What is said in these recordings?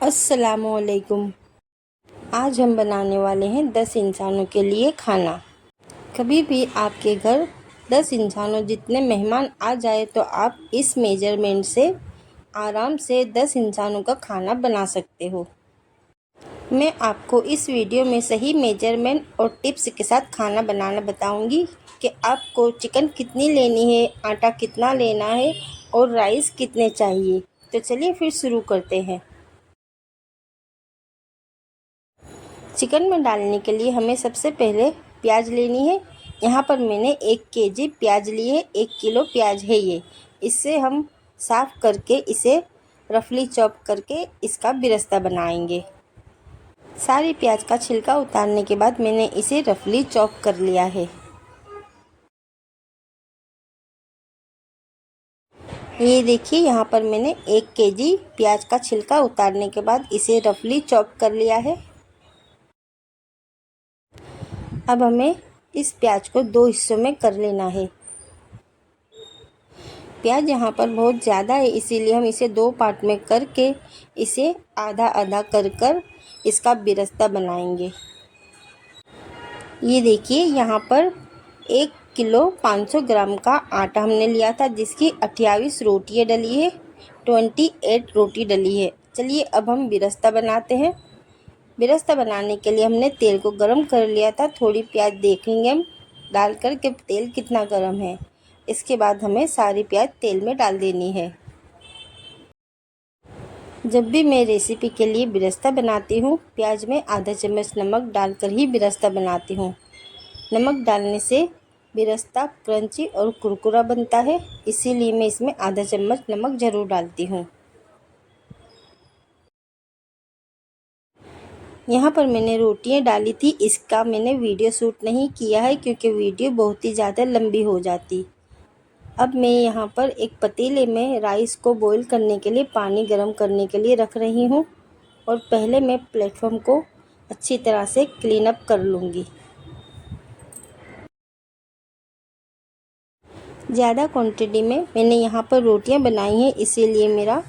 अस्सलामुअलैकुम। आज हम बनाने वाले हैं 10 इंसानों के लिए खाना। कभी भी आपके घर 10 इंसानों जितने मेहमान आ जाए तो आप इस मेजरमेंट से आराम से 10 इंसानों का खाना बना सकते हो। मैं आपको इस वीडियो में सही मेजरमेंट और टिप्स के साथ खाना बनाना बताऊंगी कि आपको चिकन कितनी लेनी है, आटा कितना लेना है और राइस कितने चाहिए। तो चलिए फिर शुरू करते हैं। चिकन में डालने के लिए हमें सबसे पहले प्याज लेनी है। यहाँ पर मैंने 1 केजी प्याज ली है, 1 किलो प्याज है ये। इससे हम साफ़ करके इसे रफली चॉप करके इसका बिरस्ता बनाएंगे। सारी प्याज का छिलका उतारने के बाद मैंने इसे रफली चॉप कर लिया है। ये देखिए, यहाँ पर मैंने 1 केजी प्याज का छिलका उतारने के बाद इसे रफली चॉप कर लिया है। अब हमें इस प्याज को 2 हिस्सों में कर लेना है। प्याज यहाँ पर बहुत ज़्यादा है, इसीलिए हम इसे 2 पार्ट में करके इसे आधा आधा कर इसका बिरस्ता बनाएंगे। ये देखिए, यहाँ पर 1 किलो 500 ग्राम का आटा हमने लिया था, जिसकी 28 रोटियाँ डली है, 28 रोटी डली है। चलिए अब हम बिरस्ता बनाते हैं। बिरस्ता बनाने के लिए हमने तेल को गरम कर लिया था। थोड़ी प्याज देखेंगे हम डाल कर के तेल कितना गरम है। इसके बाद हमें सारी प्याज तेल में डाल देनी है। जब भी मैं रेसिपी के लिए बिरस्ता बनाती हूँ, प्याज में आधा चम्मच नमक डालकर ही बिरस्ता बनाती हूँ। नमक डालने से बिरस्ता क्रंची और कुरकुरा बनता है, इसीलिए मैं इसमें आधा चम्मच नमक ज़रूर डालती हूँ। यहाँ पर मैंने रोटियाँ डाली थी, इसका मैंने वीडियो शूट नहीं किया है क्योंकि वीडियो बहुत ही ज़्यादा लंबी हो जाती। अब मैं यहाँ पर एक पतीले में राइस को बॉईल करने के लिए पानी गर्म करने के लिए रख रही हूँ और पहले मैं प्लेटफॉर्म को अच्छी तरह से क्लीन अप कर लूँगी। ज़्यादा क्वांटिटी में मैंने यहाँ पर रोटियाँ बनाई हैं, इसीलिए मेरा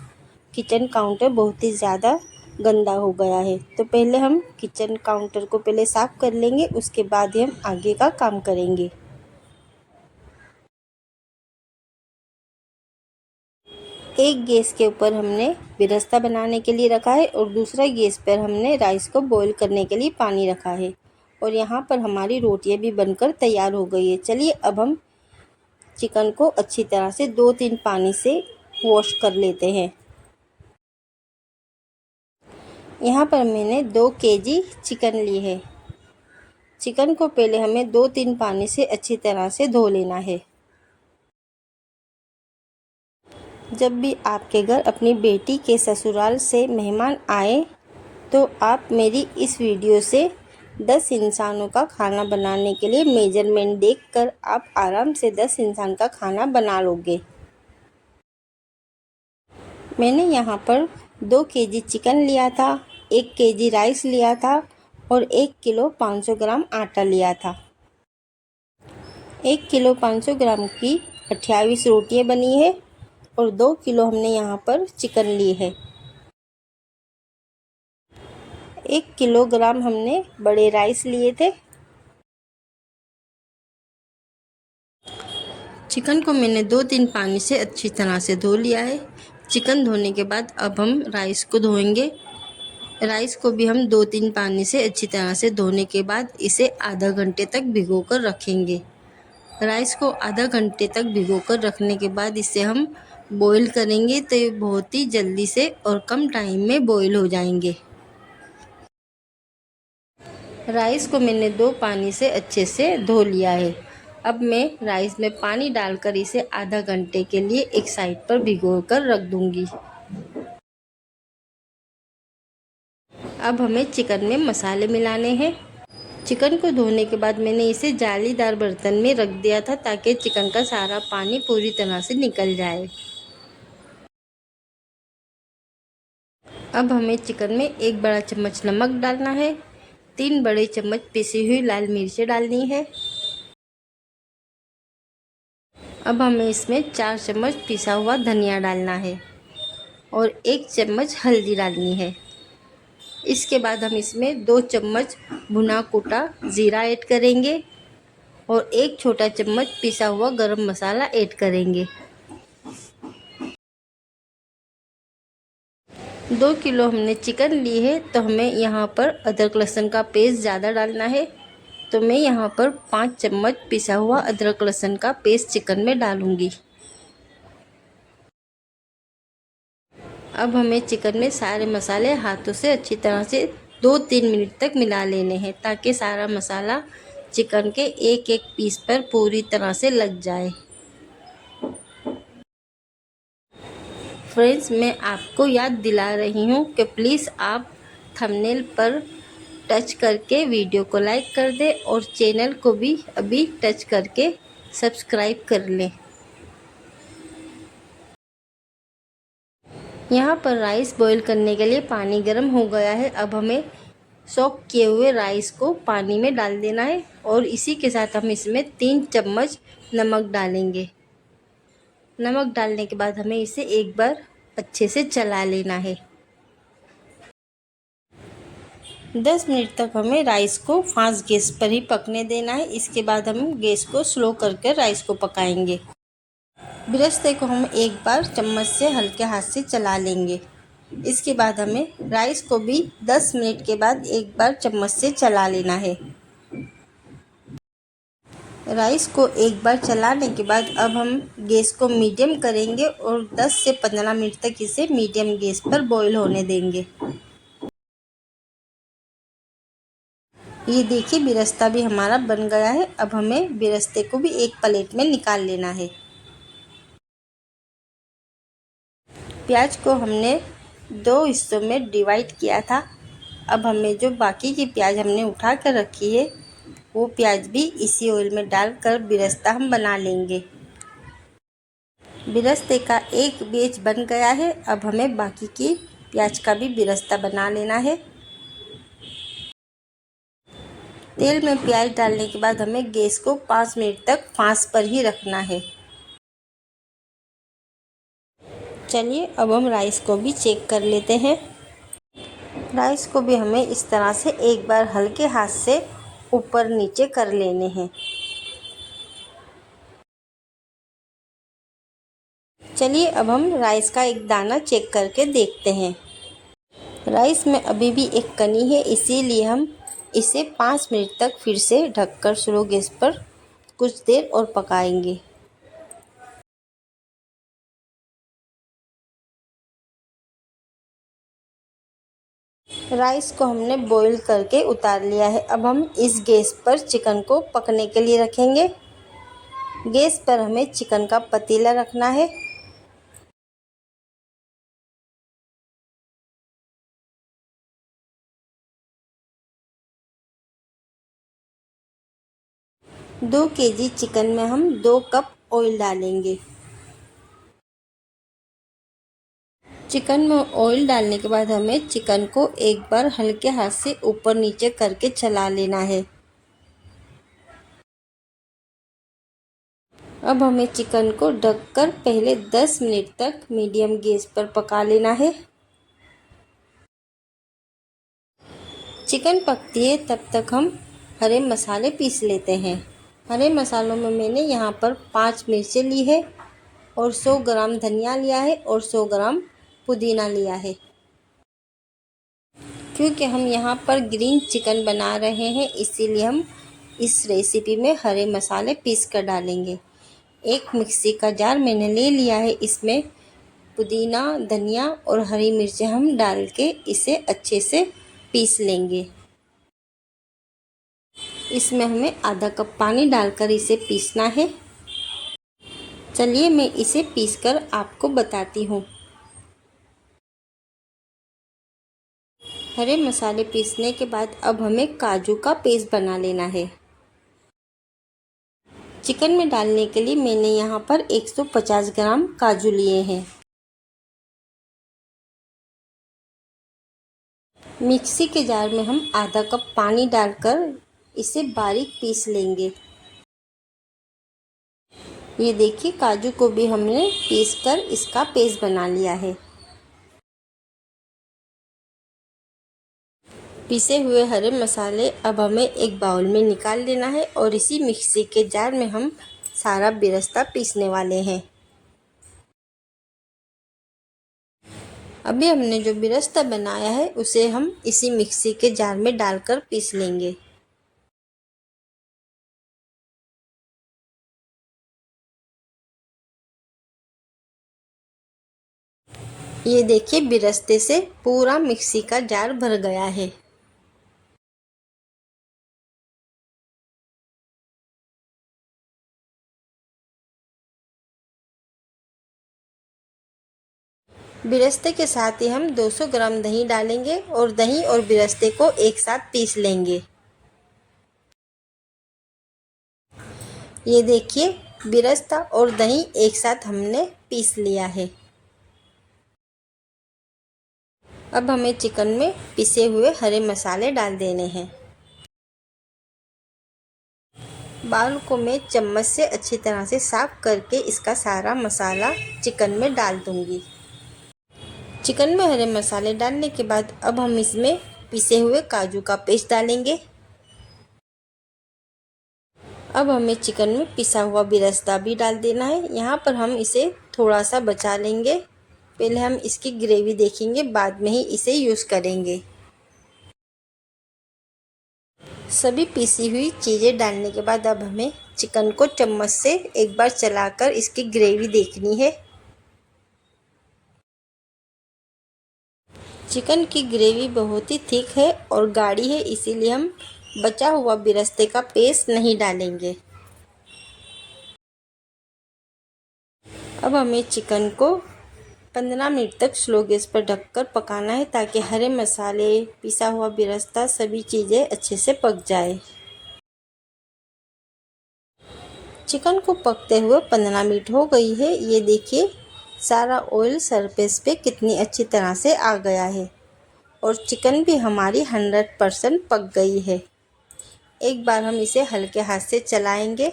किचन काउंटर बहुत ही ज़्यादा गंदा हो गया है। तो पहले हम किचन काउंटर को पहले साफ़ कर लेंगे, उसके बाद ही हम आगे का काम करेंगे। एक गैस के ऊपर हमने बिरस्ता बनाने के लिए रखा है और दूसरा गैस पर हमने राइस को बॉईल करने के लिए पानी रखा है और यहाँ पर हमारी रोटियाँ भी बनकर तैयार हो गई है। चलिए अब हम चिकन को अच्छी तरह से 2-3 पानी से वॉश कर लेते हैं। यहाँ पर मैंने 2 केजी चिकन ली है। चिकन को पहले हमें 2-3 पानी से अच्छी तरह से धो लेना है। जब भी आपके घर अपनी बेटी के ससुराल से मेहमान आए तो आप मेरी इस वीडियो से 10 इंसानों का खाना बनाने के लिए मेजरमेंट देखकर आप आराम से 10 इंसान का खाना बना लोगे। मैंने यहाँ पर 2 केजी चिकन लिया था, 1 केजी राइस लिया था और 1 किलो 500 ग्राम आटा लिया था। 1 किलो 500 ग्राम की 28 रोटियाँ बनी है और 2 किलो हमने यहाँ पर चिकन ली है। 1 किलोग्राम हमने बड़े राइस लिए थे। चिकन को मैंने 2-3 पानी से अच्छी तरह से धो लिया है। चिकन धोने के बाद अब हम राइस को धोएंगे। राइस को भी हम 2-3 पानी से अच्छी तरह से धोने के बाद इसे आधा घंटे तक भिगोकर रखेंगे। राइस को आधा घंटे तक भिगोकर रखने के बाद इसे हम बॉईल करेंगे तो ये बहुत ही जल्दी से और कम टाइम में बॉईल हो जाएंगे। राइस को मैंने 2 पानी से अच्छे से धो लिया है। अब मैं राइस में पानी डालकर इसे आधा घंटे के लिए एक साइड पर भिगोकर रख दूंगी। अब हमें चिकन में मसाले मिलाने हैं। चिकन को धोने के बाद मैंने इसे जालीदार बर्तन में रख दिया था ताकि चिकन का सारा पानी पूरी तरह से निकल जाए। अब हमें चिकन में 1 बड़ा चम्मच नमक डालना है, 3 बड़े चम्मच पिसी हुई लाल मिर्चें डालनी है। अब हमें इसमें 4 चम्मच पिसा हुआ धनिया डालना है और 1 चम्मच हल्दी डालनी है। इसके बाद हम इसमें 2 चम्मच भुना कूटा ज़ीरा ऐड करेंगे और 1 छोटा चम्मच पिसा हुआ गरम मसाला ऐड करेंगे। 2 किलो हमने चिकन ली है, तो हमें यहाँ पर अदरक लहसुन का पेस्ट ज़्यादा डालना है, तो मैं यहाँ पर 5 चम्मच पिसा हुआ अदरक लहसुन का पेस्ट चिकन में डालूँगी। अब हमें चिकन में सारे मसाले हाथों से अच्छी तरह से 2-3 मिनट तक मिला लेने हैं, ताकि सारा मसाला चिकन के एक एक पीस पर पूरी तरह से लग जाए। फ्रेंड्स, मैं आपको याद दिला रही हूँ कि प्लीज़ आप थंबनेल पर टच करके वीडियो को लाइक कर दें और चैनल को भी अभी टच करके सब्सक्राइब कर लें। यहाँ पर राइस बॉईल करने के लिए पानी गर्म हो गया है। अब हमें सोक किए हुए राइस को पानी में डाल देना है और इसी के साथ हम इसमें 3 चम्मच नमक डालेंगे। नमक डालने के बाद हमें इसे एक बार अच्छे से चला लेना है। 10 मिनट तक हमें राइस को फास्ट गैस पर ही पकने देना है। इसके बाद हम गैस को स्लो करके राइस को पकाएंगे। बिरस्ते को हम एक बार चम्मच से हल्के हाथ से चला लेंगे। इसके बाद हमें राइस को भी 10 मिनट के बाद एक बार चम्मच से चला लेना है। राइस को एक बार चलाने के बाद अब हम गैस को मीडियम करेंगे और 10 से 15 मिनट तक इसे मीडियम गैस पर बॉईल होने देंगे। ये देखिए, बिरस्ता भी हमारा बन गया है। अब हमें बिरस्ते को भी एक प्लेट में निकाल लेना है। प्याज को हमने 2 हिस्सों में डिवाइड किया था। अब हमें जो बाकी की प्याज हमने उठा कर रखी है, वो प्याज भी इसी ऑयल में डालकर बिरस्ता हम बना लेंगे। बिरस्ते का एक बैच बन गया है। अब हमें बाकी की प्याज का भी बिरस्ता बना लेना है। तेल में प्याज डालने के बाद हमें गैस को 5 मिनट तक फास्ट पर ही रखना है। चलिए, अब हम राइस को भी चेक कर लेते हैं। राइस को भी हमें इस तरह से एक बार हल्के हाथ से ऊपर नीचे कर लेने हैं। चलिए, अब हम राइस का एक दाना चेक करके देखते हैं। राइस में अभी भी एक कनी है, इसीलिए हम इसे 5 मिनट तक फिर से ढककर स्लो गैस पर कुछ देर और पकाएंगे। राइस को हमने बॉईल करके उतार लिया है। अब हम इस गैस पर चिकन को पकने के लिए रखेंगे। गैस पर हमें चिकन का पतीला रखना है। दो केजी चिकन में हम 2 कप ऑयल डालेंगे। चिकन में ऑयल डालने के बाद हमें चिकन को एक बार हल्के हाथ से ऊपर नीचे करके चला लेना है। अब हमें चिकन को ढककर पहले 10 मिनट तक मीडियम गैस पर पका लेना है। चिकन पकती है तब तक हम हरे मसाले पीस लेते हैं। हरे मसालों में मैंने यहाँ पर 5 मिर्चें ली है और 100 ग्राम धनिया लिया है और 100 ग्राम पुदीना लिया है। क्योंकि हम यहाँ पर ग्रीन चिकन बना रहे हैं, इसीलिए हम इस रेसिपी में हरे मसाले पीस कर डालेंगे। एक मिक्सी का जार मैंने ले लिया है। इसमें पुदीना, धनिया और हरी मिर्चें हम डाल के इसे अच्छे से पीस लेंगे। इसमें हमें आधा कप पानी डालकर इसे पीसना है। चलिए, मैं इसे पीसकर आपको बताती हूँ। हरे मसाले पीसने के बाद अब हमें काजू का पेस्ट बना लेना है। चिकन में डालने के लिए मैंने यहाँ पर 150 ग्राम काजू लिए हैं। मिक्सी के जार में हम आधा कप पानी डालकर इसे बारीक पीस लेंगे। ये देखिए, काजू को भी हमने पीसकर इसका पेस्ट बना लिया है। पिसे हुए हरे मसाले अब हमें एक बाउल में निकाल लेना है और इसी मिक्सी के जार में हम सारा बिरस्ता पीसने वाले हैं। अभी हमने जो बिरस्ता बनाया है उसे हम इसी मिक्सी के जार में डालकर पीस लेंगे। ये देखिए बिरस्ते से पूरा मिक्सी का जार भर गया है। बिरस्ते के साथ ही हम 200 ग्राम दही डालेंगे और दही और बिरस्ते को एक साथ पीस लेंगे। ये देखिए बिरस्ता और दही एक साथ हमने पीस लिया है। अब हमें चिकन में पिसे हुए हरे मसाले डाल देने हैं। बाउल को मैं चम्मच से अच्छी तरह से साफ करके इसका सारा मसाला चिकन में डाल दूंगी। चिकन में हरे मसाले डालने के बाद अब हम इसमें पिसे हुए काजू का पेस्ट डालेंगे। अब हमें चिकन में पिसा हुआ बिरस्ता भी डाल देना है। यहाँ पर हम इसे थोड़ा सा बचा लेंगे, पहले हम इसकी ग्रेवी देखेंगे, बाद में ही इसे यूज़ करेंगे। सभी पिसी हुई चीज़ें डालने के बाद अब हमें चिकन को चम्मच से एक बार चलाकर इसकी ग्रेवी देखनी है। चिकन की ग्रेवी बहुत ही थिक है और गाढ़ी है, इसीलिए हम बचा हुआ बिरस्ते का पेस्ट नहीं डालेंगे। अब हमें चिकन को 15 मिनट तक स्लो गैस पर ढककर पकाना है ताकि हरे मसाले, पिसा हुआ बिरस्ता सभी चीज़ें अच्छे से पक जाए। चिकन को पकते हुए 15 मिनट हो गई है। ये देखिए सारा ऑयल सरफेस पे कितनी अच्छी तरह से आ गया है और चिकन भी हमारी 100% पक गई है। एक बार हम इसे हल्के हाथ से चलाएंगे।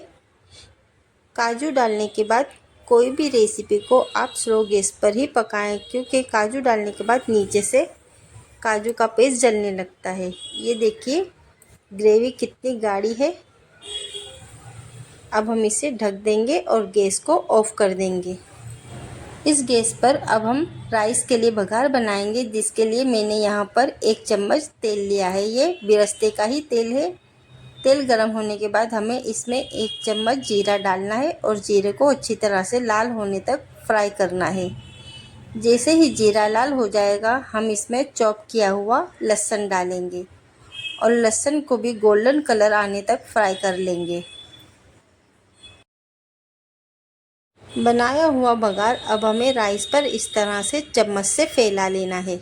काजू डालने के बाद कोई भी रेसिपी को आप स्लो गैस पर ही पकाएं, क्योंकि काजू डालने के बाद नीचे से काजू का पेस्ट जलने लगता है। ये देखिए ग्रेवी कितनी गाढ़ी है। अब हम इसे ढक देंगे और गैस को ऑफ कर देंगे। इस गैस पर अब हम राइस के लिए बघार बनाएंगे, जिसके लिए मैंने यहाँ पर 1 चम्मच तेल लिया है। ये बिरस्ते का ही तेल है। तेल गर्म होने के बाद हमें इसमें 1 चम्मच जीरा डालना है और जीरे को अच्छी तरह से लाल होने तक फ्राई करना है। जैसे ही जीरा लाल हो जाएगा हम इसमें चॉप किया हुआ लहसुन डालेंगे और लहसुन को भी गोल्डन कलर आने तक फ्राई कर लेंगे। बनाया हुआ बघार अब हमें राइस पर इस तरह से चम्मच से फैला लेना है।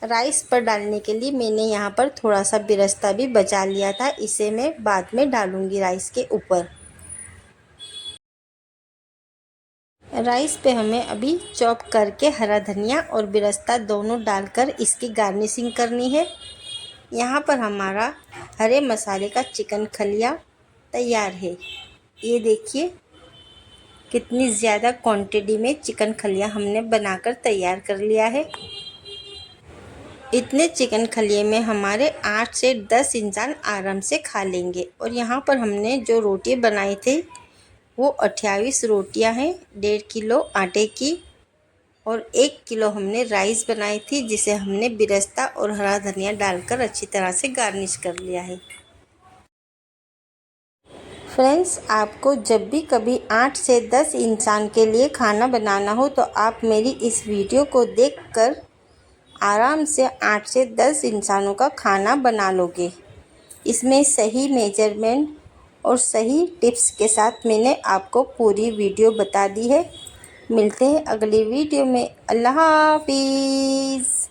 राइस पर डालने के लिए मैंने यहाँ पर थोड़ा सा बिरस्ता भी बचा लिया था, इसे मैं बाद में डालूंगी राइस के ऊपर। राइस पे हमें अभी चॉप करके हरा धनिया और बिरस्ता दोनों डालकर इसकी गार्निशिंग करनी है। यहाँ पर हमारा हरे मसाले का चिकन खलिया तैयार है। ये देखिए कितनी ज़्यादा क्वांटिटी में चिकन खलिया हमने बनाकर तैयार कर लिया है। इतने चिकन खलिए में हमारे 8 से 10 इंसान आराम से खा लेंगे। और यहाँ पर हमने जो रोटी बनाई थी वो 28 रोटियाँ हैं 1.5 किलो आटे की, और 1 किलो हमने राइस बनाई थी, जिसे हमने बिरस्ता और हरा धनिया डालकर अच्छी तरह से गार्निश कर लिया है। फ्रेंड्स, आपको जब भी कभी 8 से 10 इंसान के लिए खाना बनाना हो तो आप मेरी इस वीडियो को देखकर आराम से 8 से 10 इंसानों का खाना बना लोगे। इसमें सही मेजरमेंट और सही टिप्स के साथ मैंने आपको पूरी वीडियो बता दी है। मिलते हैं अगली वीडियो में। अल्लाह हाफिज़।